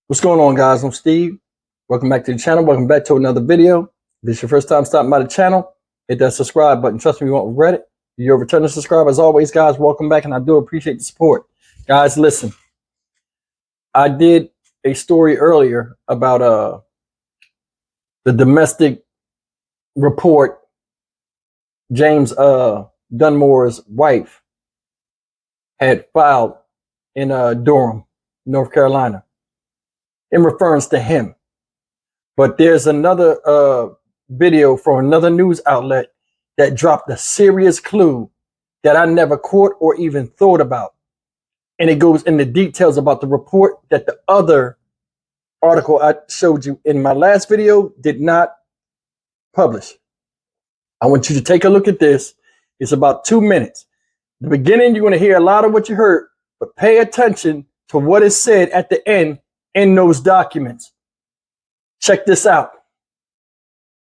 What's going on, guys? I'm Steve. Welcome back to the channel. Welcome back to another video. If this is your first time stopping by the channel, hit that subscribe button. Trust me, you won't regret it. If you're a returning subscriber, as always, guys, welcome back, and I do appreciate the support. Guys, listen. I did a story earlier about the domestic report James Dunmore's wife had filed in Durham, North Carolina, in reference to him. But there's another video from another news outlet that dropped a serious clue that I never caught or even thought about. And it goes into details about the report that the other article I showed you in my last video did not publish. I want you to take a look at this. It's about 2 minutes. The beginning, you're going to hear a lot of what you heard, but pay attention to what is said at the end in those documents. Check this out.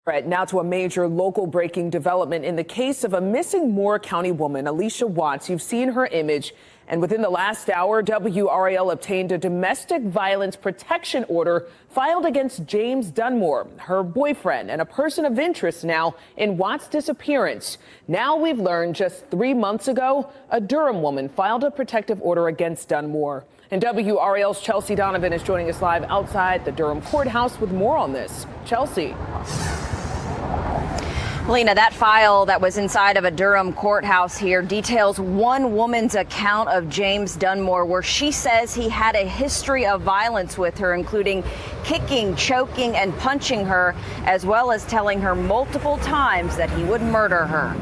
Right, now to a major local breaking development in the case of a missing Moore County woman, Alicia Watts. You've seen her image, and within the last hour, WRAL obtained a domestic violence protection order filed against James Dunmore, her boyfriend, and a person of interest now in Watts' disappearance. Now we've learned just 3 months ago, a Durham woman filed a protective order against Dunmore. And WRAL's Chelsea Donovan is joining us live outside the Durham courthouse with more on this. Chelsea. Lena, that file that was inside of a Durham courthouse here details one woman's account of James Dunmore, where she says he had a history of violence with her, including kicking, choking, and punching her, as well as telling her multiple times that he would murder her.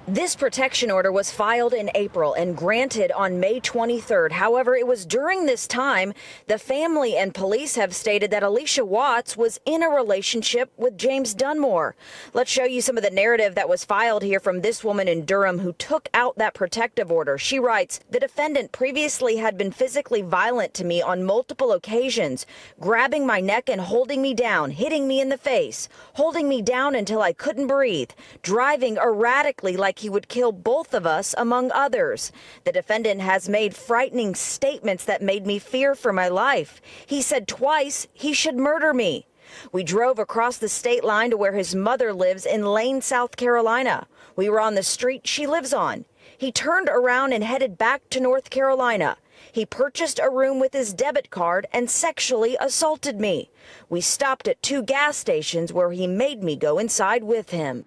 This protection order was filed in April and granted on May 23rd. However, it was during this time the family and police have stated that Alicia Watts was in a relationship with James Dunmore. Let's show you some of the narrative that was filed here from this woman in Durham who took out that protective order. She writes, "The defendant previously had been physically violent to me on multiple occasions, grabbing my neck and holding me down, hitting me in the face, holding me down until I couldn't breathe, driving erratically like he would kill both of us, among others. The defendant has made frightening statements that made me fear for my life. He said twice he should murder me." We drove across the state line to where his mother lives in Lane, South Carolina. We were on the street she lives on. He turned around and headed back to North Carolina. He purchased a room with his debit card and sexually assaulted me. We stopped at 2 gas stations where he made me go inside with him.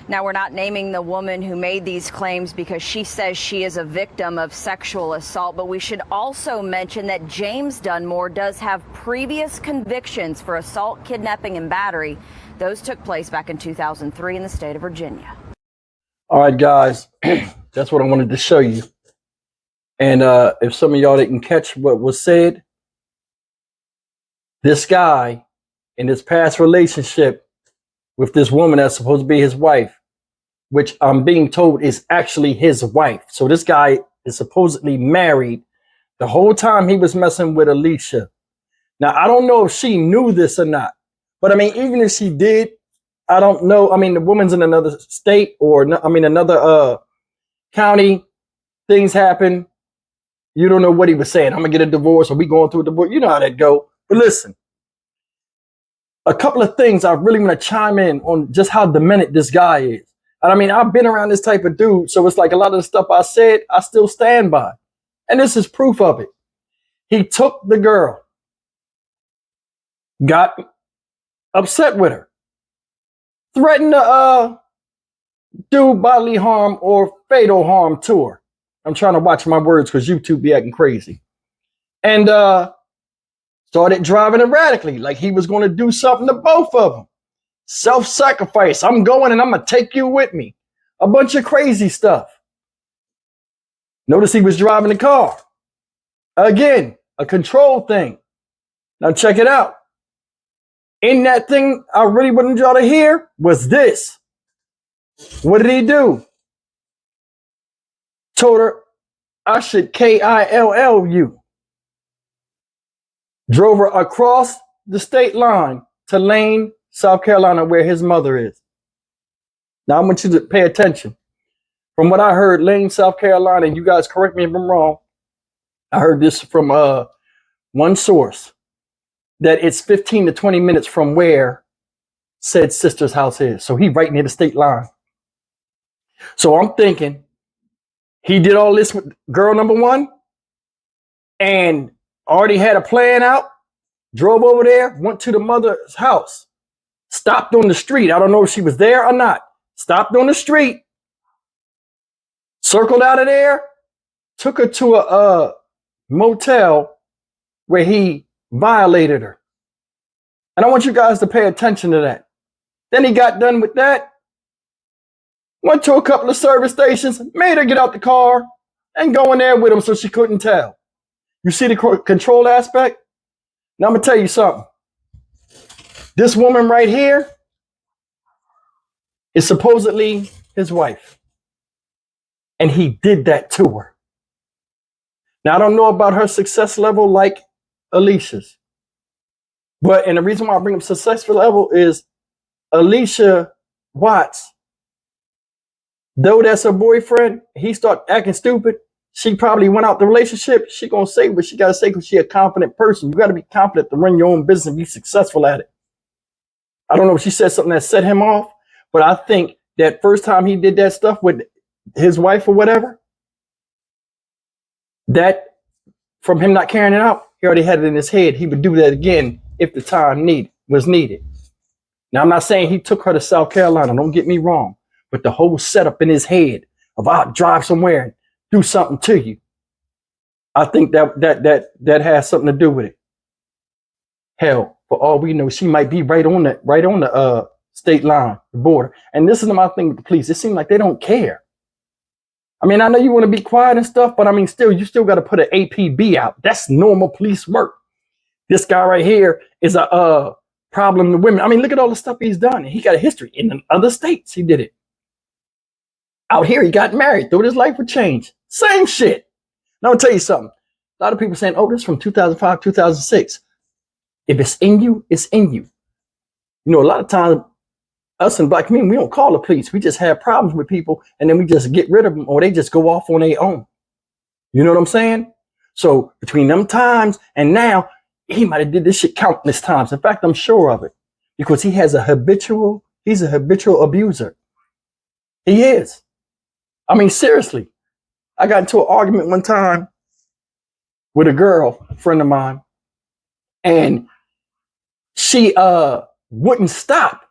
Now, we're not naming the woman who made these claims because she says she is a victim of sexual assault, but we should also mention that James Dunmore does have previous convictions for assault, kidnapping, and battery. Those took place back in 2003 in the state of Virginia. All right, guys, that's what I wanted to show you. And if some of y'all didn't catch what was said, this guy in his past relationship with this woman that's supposed to be his wife, which I'm being told is actually his wife. So this guy is supposedly married the whole time he was messing with Alicia. Now, I don't know if she knew this or not, but I mean, even if she did, I don't know. I mean, the woman's in another state or another county. Things happen. You don't know what he was saying. I'm gonna get a divorce, or we going through a divorce. You know how that go. But listen, a couple of things I really want to chime in on just how demented this guy is. And I mean, I've been around this type of dude, so it's like a lot of the stuff I said, I still stand by. And this is proof of it. He took the girl, got upset with her, threatened to do bodily harm or fatal harm to her. I'm trying to watch my words because YouTube be acting crazy. And started driving erratically, like he was going to do something to both of them. Self-sacrifice. I'm going and I'm going to take you with me. A bunch of crazy stuff. Notice he was driving the car. Again, a control thing. Now check it out. In that thing I really wanted y'all to hear was this. What did he do? Told her I should kill you. Drove her across the state line to Lane, South Carolina, where his mother is. Now, I want you to pay attention. From what I heard, Lane, South Carolina, and you guys correct me if I'm wrong, I heard this from one source that it's 15 to 20 minutes from where said sister's house is. So he right near the state line. So I'm thinking he did all this with girl number one and already had a plan out, drove over there, went to the mother's house, stopped on the street. I don't know if she was there or not. Stopped on the street, circled out of there, took her to a motel where he violated her. And I want you guys to pay attention to that. Then he got done with that, went to a couple of service stations, made her get out the car and go in there with him so she couldn't tell. You see the control aspect? Now I'm gonna tell you something. This woman right here is supposedly his wife. And he did that to her. Now I don't know about her success level like Alicia's. And the reason why I bring up success level is Alicia Watts, though that's her boyfriend, he started acting stupid. She probably went out the relationship. She gonna say what she gotta say because she a confident person. You gotta be confident to run your own business and be successful at it. I don't know if she said something that set him off, but I think that first time he did that stuff with his wife or whatever, that from him not carrying it out, he already had it in his head. He would do that again if the time was needed. Now, I'm not saying he took her to South Carolina. Don't get me wrong. But the whole setup in his head of I'll drive somewhere and do something to you, I think that has something to do with it. Hell, for all we know, she might be right on the state line, the border. And this is my thing with the police. It seems like they don't care. I mean, I know you want to be quiet and stuff, but I mean, you still got to put an APB out. That's normal police work. This guy right here is a problem to women. I mean, look at all the stuff he's done. He got a history in the other states. He did it. Out here, he got married. Thought his life would change. Same shit. Now, I'll tell you something. A lot of people saying, oh, this is from 2005, 2006. If it's in you, it's in you. You know, a lot of times, us in black community, we don't call the police. We just have problems with people, and then we just get rid of them, or they just go off on their own. You know what I'm saying? So between them times and now, he might have did this shit countless times. In fact, I'm sure of it because he's a habitual abuser. He is. I mean, seriously, I got into an argument one time with a girl, a friend of mine, and she wouldn't stop,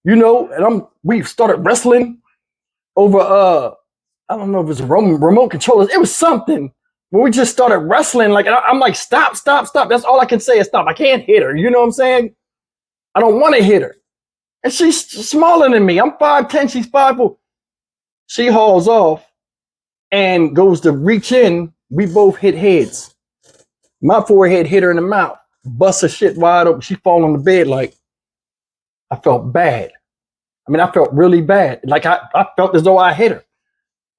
you know, and we started wrestling over I don't know if it was remote controllers. It was something. But we just started wrestling. Like, I'm like, stop. That's all I can say is stop. I can't hit her. You know what I'm saying? I don't want to hit her. And she's smaller than me. I'm 5'10", she's 5'4". She hauls off and goes to reach in. We both hit heads. My forehead hit her in the mouth. Bust her shit wide open. She fall on the bed like, I felt bad. I mean, I felt really bad. Like, I felt as though I hit her.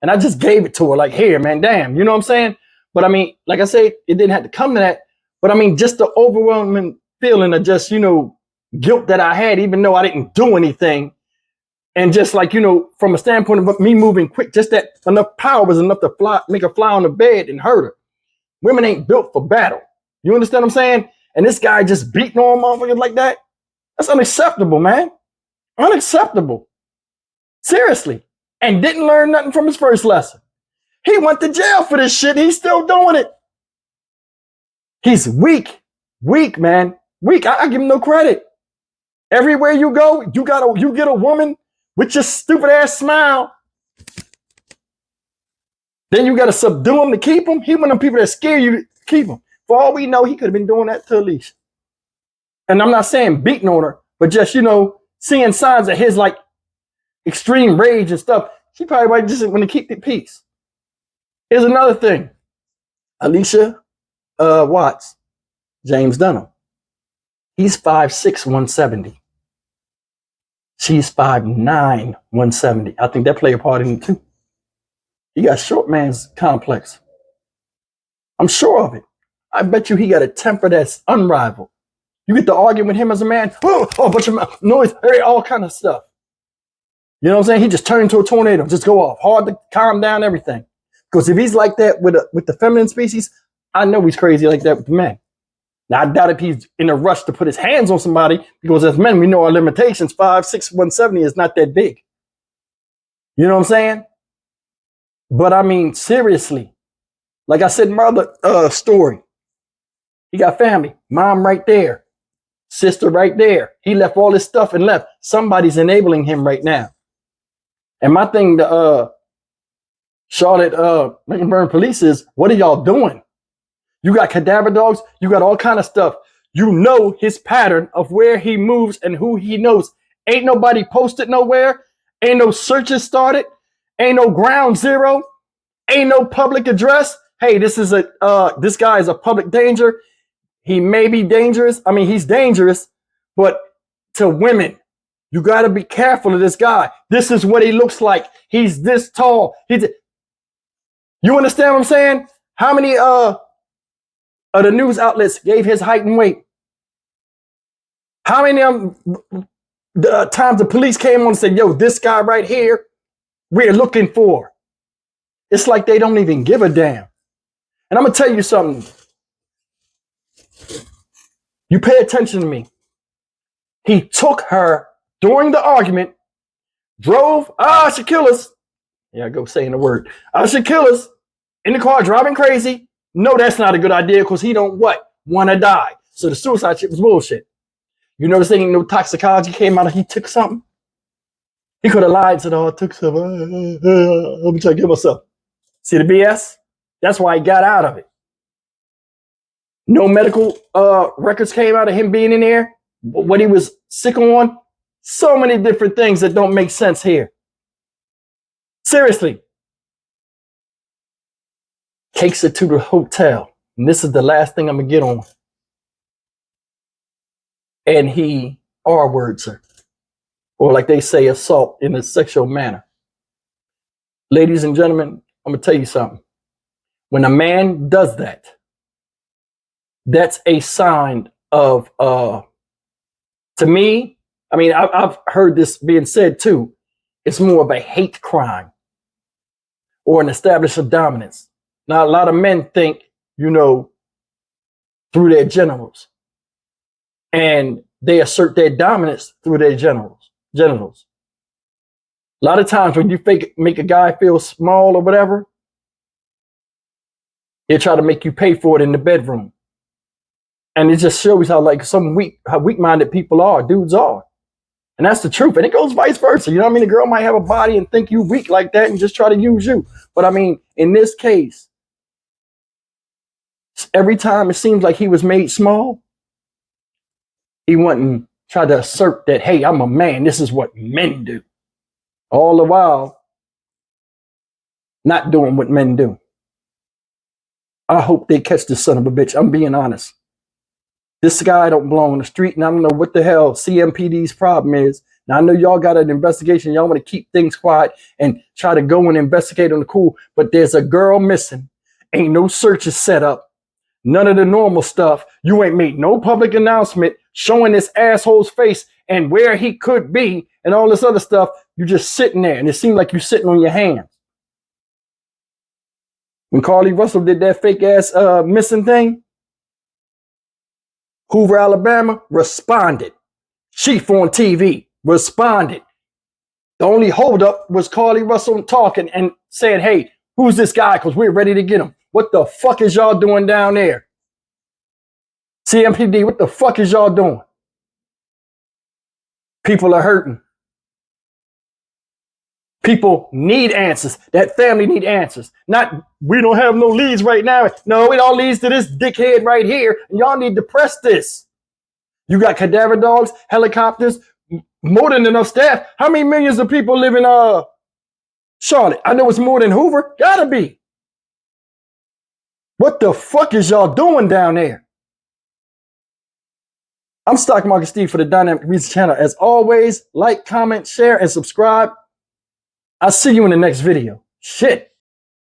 And I just gave it to her like, here, man, damn. You know what I'm saying? But I mean, like I said, it didn't have to come to that. But I mean, just the overwhelming feeling of just, you know, guilt that I had, even though I didn't do anything. And just like, you know, from a standpoint of me moving quick, just that enough power was enough to make her fly on the bed and hurt her. Women ain't built for battle. You understand what I'm saying? And this guy just beating on motherfuckers like that. That's unacceptable, man. Unacceptable. Seriously. And didn't learn nothing from his first lesson. He went to jail for this shit. He's still doing it. He's weak, man, weak. I give him no credit. Everywhere you go, you get a woman with your stupid ass smile. Then you got to subdue him to keep him. He one of them people that scare you to keep him. For all we know, he could have been doing that to Alicia. And I'm not saying beating on her, but just, you know, seeing signs of his like extreme rage and stuff. She probably might just want to keep the peace. Here's another thing. Alicia Watts, James Dunmore. He's 5'6", 170. She's 5'9", 170. I think that play a part in it too. He got short man's complex. I'm sure of it. I bet you he got a temper that's unrivaled. You get to argue with him as a man, oh, a bunch of noise, all kind of stuff. You know what I'm saying? He just turned into a tornado, just go off. Hard to calm down everything. Because if he's like that with the feminine species, I know he's crazy like that with men. Now, I doubt if he's in a rush to put his hands on somebody, because as men, we know our limitations. 5'6", 170 is not that big. You know what I'm saying? But I mean, seriously, like I said in my other story, he got family, mom right there, sister right there. He left all his stuff and left. Somebody's enabling him right now. And my thing to Charlotte Mecklenburg police is, what are y'all doing? You got cadaver dogs. You got all kind of stuff. You know his pattern of where he moves and who he knows. Ain't nobody posted nowhere. Ain't no searches started. Ain't no ground zero. Ain't no public address. Hey, this guy is a public danger. He may be dangerous. I mean, he's dangerous, but to women, you got to be careful of this guy. This is what he looks like. He's this tall. You understand what I'm saying? How many the news outlets gave his height and weight? How many times the police came on and said, yo, this guy right here, we're looking for? It's like they don't even give a damn. And I'm going to tell you something. You pay attention to me. He took her during the argument, drove, should kill us. Yeah, I go saying the word. Should kill us in the car, driving crazy. No, that's not a good idea, because he don't what? Want to die. So the suicide shit was bullshit. You notice there ain't no toxicology came out of he took something? He could have lied, said, oh, I took something. Let me try to kill myself. See the BS? That's why he got out of it. No medical records came out of him being in there. What he was sick on. So many different things that don't make sense here. Seriously. Takes it to the hotel. And this is the last thing I'm going to get on. And he R-words her. Or like they say, assault in a sexual manner. Ladies and gentlemen, I'm going to tell you something. When a man does that, that's a sign of, to me, I mean, I've heard this being said too. It's more of a hate crime or an establishment of dominance. Now, a lot of men think, through their genitals. And they assert their dominance through their genitals. A lot of times when you make a guy feel small or whatever, they try to make you pay for it in the bedroom. And it just shows how weak-minded people are, dudes are. And that's the truth. And it goes vice versa. You know what I mean? A girl might have a body and think you weak like that and just try to use you. But I mean, in this case, every time it seems like he was made small, he went and tried to assert that, hey, I'm a man. This is what men do. All the while, not doing what men do. I hope they catch this son of a bitch. I'm being honest. This guy don't belong on the street, and I don't know what the hell CMPD's problem is. Now, I know y'all got an investigation. Y'all want to keep things quiet and try to go and investigate on the cool, but there's a girl missing. Ain't no searches set up. None of the normal stuff. You ain't made no public announcement showing this asshole's face and where he could be and all this other stuff. You just sitting there, and it seemed like you're sitting on your hands. When Carly Russell did that fake ass missing thing, Hoover, Alabama, responded. Chief on TV responded. The only holdup was Carly Russell talking and saying, hey, who's this guy? Because we're ready to get him. What the fuck is y'all doing down there? CMPD, what the fuck is y'all doing? People are hurting. People need answers. That family need answers. Not, we don't have no leads right now. No, it all leads to this dickhead right here. And y'all need to press this. You got cadaver dogs, helicopters, more than enough staff. How many millions of people live in Charlotte? I know it's more than Hoover. Gotta be. What the fuck is y'all doing down there? I'm Stock Market Steve for the Dynamic Research channel. As always, like, comment, share, and subscribe. I'll see you in the next video. Shit.